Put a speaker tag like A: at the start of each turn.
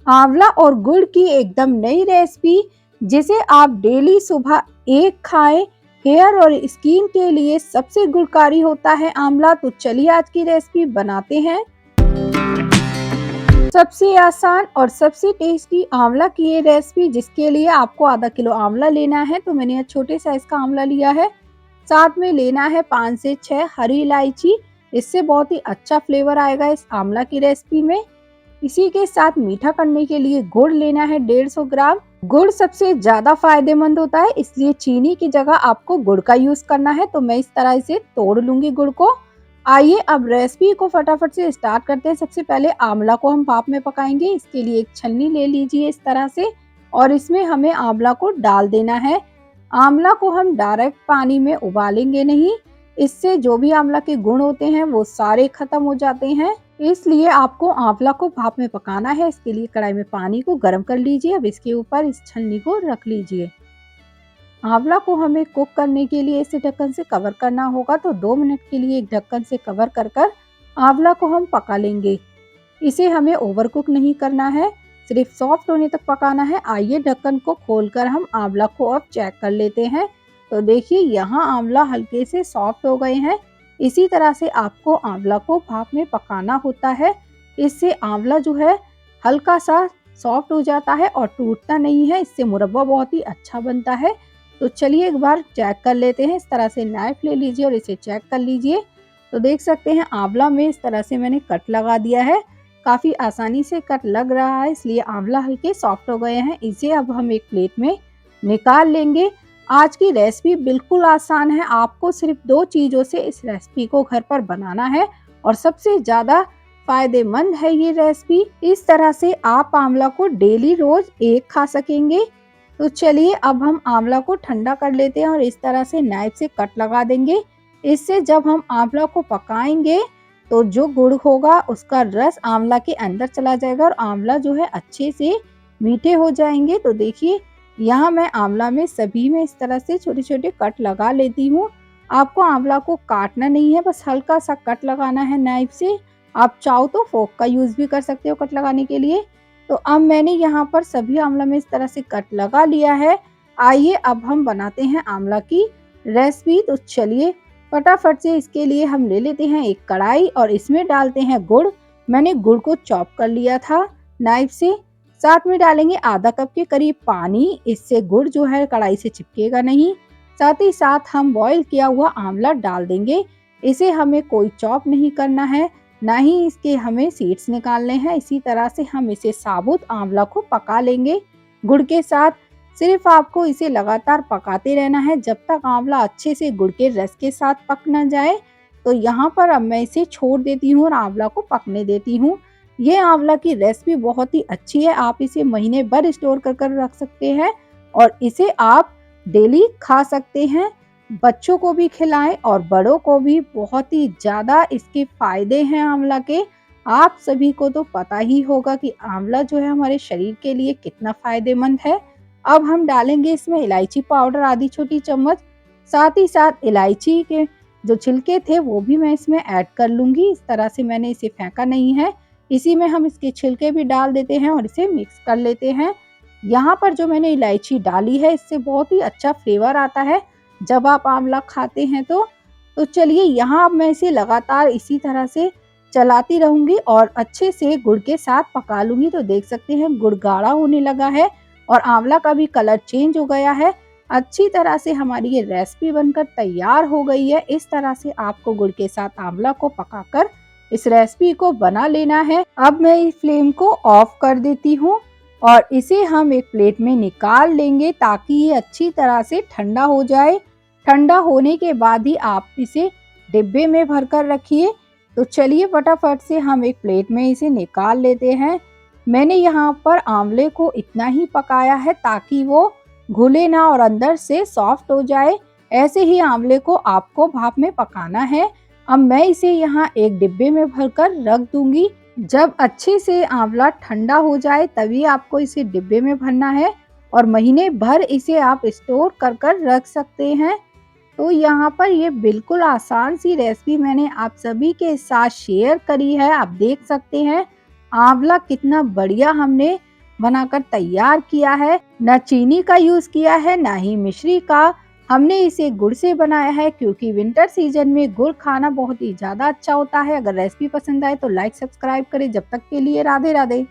A: आंवला और गुड़ की एकदम नई रेसिपी जिसे आप डेली सुबह एक खाएं। हेयर और स्किन के लिए सबसे गुणकारी होता है आंवला। तो चलिए आज की रेसिपी बनाते हैं। सबसे आसान और सबसे टेस्टी आंवला की ये रेसिपी, जिसके लिए आपको आधा किलो आंवला लेना है। तो मैंने यहाँ छोटे साइज का आंवला लिया है। साथ में लेना है 5 से 6 हरी इलायची। इससे बहुत ही अच्छा फ्लेवर आएगा इस आंवला की रेसिपी में। इसी के साथ मीठा करने के लिए गुड़ लेना है 150 ग्राम। गुड़ सबसे ज्यादा फायदेमंद होता है, इसलिए चीनी की जगह आपको गुड़ का यूज करना है। तो मैं इस तरह से तोड़ लूंगी गुड़ को। आइए अब रेसिपी को फटाफट से स्टार्ट करते हैं। सबसे पहले आंवला को हम भाप में पकाएंगे। इसके लिए एक छन्नी ले लीजिए इस तरह से, और इसमें हमें आंवला को डाल देना है। आंवला को हम डायरेक्ट पानी में उबालेंगे नहीं, इससे जो भी आंवला के गुण होते हैं वो सारे खत्म हो जाते हैं। इसलिए आपको आंवला को भाप में पकाना है। इसके लिए कढ़ाई में पानी को गर्म कर लीजिए। अब इसके ऊपर इस छन्नी को रख लीजिए। आंवला को हमें कुक करने के लिए इसे ढक्कन से कवर करना होगा। तो 2 मिनट के लिए एक ढक्कन से कवर कर कर आंवला को हम पका लेंगे। इसे हमें ओवर कुक नहीं करना है, सिर्फ सॉफ्ट होने तक पकाना है। आइए ढक्कन को खोलकर हम आंवला को अब चेक कर लेते हैं। तो देखिए यहाँ आंवला हल्के से सॉफ्ट हो गए हैं। इसी तरह से आपको आंवला को भाप में पकाना होता है। इससे आंवला जो है हल्का सा सॉफ्ट हो जाता है और टूटता नहीं है। इससे मुरब्बा बहुत ही अच्छा बनता है। तो चलिए एक बार चेक कर लेते हैं। इस तरह से नाइफ ले लीजिए और इसे चेक कर लीजिए। तो देख सकते हैं आंवला में इस तरह से मैंने कट लगा दिया है। काफ़ी आसानी से कट लग रहा है, इसलिए आंवला हल्के सॉफ्ट हो गए हैं। इसे अब हम एक प्लेट में निकाल लेंगे। आज की रेसिपी बिल्कुल आसान है। आपको सिर्फ 2 चीज़ों से इस रेसिपी को घर पर बनाना है और सबसे ज़्यादा फायदेमंद है ये रेसिपी। इस तरह से आप आंवला को डेली रोज एक खा सकेंगे। तो चलिए अब हम आंवला को ठंडा कर लेते हैं और इस तरह से नाइफ से कट लगा देंगे। इससे जब हम आंवला को पकाएंगे तो जो गुड़ होगा उसका रस आंवला के अंदर चला जाएगा और आंवला जो है अच्छे से मीठे हो जाएंगे। तो देखिए यहाँ मैं आंवला में सभी में इस तरह से छोटे छोटे कट लगा लेती हूँ। आपको आंवला को काटना नहीं है, बस हल्का सा कट लगाना है नाइफ से। आप चाहो तो फोक का यूज भी कर सकते हो कट लगाने के लिए। तो अब मैंने यहाँ पर सभी आंवला में इस तरह से कट लगा लिया है। आइए अब हम बनाते हैं आंवला की रेसिपी। तो चलिए फटाफट से इसके लिए हम ले लेते हैं एक कढ़ाई और इसमें डालते हैं गुड़। मैंने गुड़ को चॉप कर लिया था नाइफ से। साथ में डालेंगे आधा कप के करीब पानी, इससे गुड़ जो है कढ़ाई से चिपकेगा नहीं। साथ ही साथ हम बॉईल किया हुआ आंवला डाल देंगे। इसे हमें कोई चॉप नहीं करना है, ना ही इसके हमें सीड्स निकालने हैं। इसी तरह से हम इसे साबुत आंवला को पका लेंगे गुड़ के साथ। सिर्फ आपको इसे लगातार पकाते रहना है जब तक आंवला अच्छे से गुड़ के रस के साथ पक न जाए। तो यहाँ पर अब मैं इसे छोड़ देती हूँ और आंवला को पकने देती हूँ। ये आंवला की रेसिपी बहुत ही अच्छी है। आप इसे महीने भर स्टोर कर कर रख सकते हैं और इसे आप डेली खा सकते हैं। बच्चों को भी खिलाएं और बड़ों को भी। बहुत ही ज़्यादा इसके फायदे हैं आंवला के। आप सभी को तो पता ही होगा कि आंवला जो है हमारे शरीर के लिए कितना फायदेमंद है। अब हम डालेंगे इसमें इलायची पाउडर आधी छोटी चम्मच। साथ ही साथ इलायची के जो छिलके थे वो भी मैं इसमें ऐड कर लूंगी। इस तरह से मैंने इसे फेंका नहीं है, इसी में हम इसके छिलके भी डाल देते हैं और इसे मिक्स कर लेते हैं। यहाँ पर जो मैंने इलायची डाली है इससे बहुत ही अच्छा फ्लेवर आता है जब आप आंवला खाते हैं तो चलिए यहाँ अब मैं इसे लगातार इसी तरह से चलाती रहूंगी और अच्छे से गुड़ के साथ पका लूंगी। तो देख सकते हैं गुड़ गाढ़ा होने लगा है और आंवला का भी कलर चेंज हो गया है। अच्छी तरह से हमारी ये रेसिपी बनकर तैयार हो गई है। इस तरह से आपको गुड़ के साथ आंवला को पकाकर इस रेसिपी को बना लेना है। अब मैं इस फ्लेम को ऑफ कर देती हूँ और इसे हम एक प्लेट में निकाल लेंगे ताकि ये अच्छी तरह से ठंडा हो जाए। ठंडा होने के बाद ही आप इसे डिब्बे में भरकर रखिए। तो चलिए फटाफट से हम एक प्लेट में इसे निकाल लेते हैं। मैंने यहाँ पर आंवले को इतना ही पकाया है ताकि वो घुले ना और अंदर से सॉफ्ट हो जाए। ऐसे ही आंवले को आपको भाप में पकाना है। अब मैं इसे यहाँ एक डिब्बे में भरकर रख दूंगी। जब अच्छे से आंवला ठंडा हो जाए तभी आपको इसे डिब्बे में भरना है और महीने भर इसे आप स्टोर कर कर रख सकते हैं। तो यहाँ पर ये बिल्कुल आसान सी रेसिपी मैंने आप सभी के साथ शेयर करी है। आप देख सकते हैं आंवला कितना बढ़िया हमने बनाकर तैयार किया है। न चीनी का यूज़ किया है, ना ही मिश्री का। हमने इसे गुड़ से बनाया है क्योंकि विंटर सीजन में गुड़ खाना बहुत ही ज़्यादा अच्छा होता है। अगर रेसिपी पसंद आए तो लाइक सब्सक्राइब करें। जब तक के लिए राधे राधे।